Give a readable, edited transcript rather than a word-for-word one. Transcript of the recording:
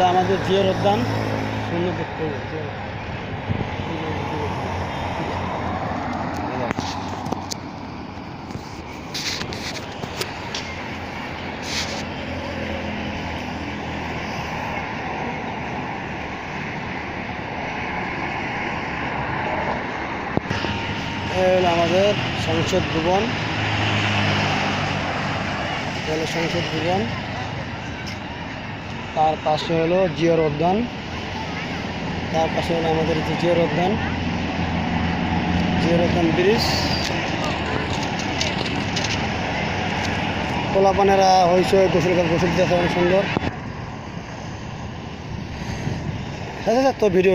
হলো আমাদের জিয়ার উদ্যান, সুন্দর দেখতে হলো আমাদের সংসদ ভবন, সংসদ ভবন। তার পাশে হলো জিয়ার উদ্যান, তার পাশে হলো আমাদের জিয়ার উদ্যান, জিয়ার উদ্যান ব্রিজ। পোলাপানেরা হয়েছে গোসল দিতে অনেক সুন্দর। আচ্ছা তো ভিডিও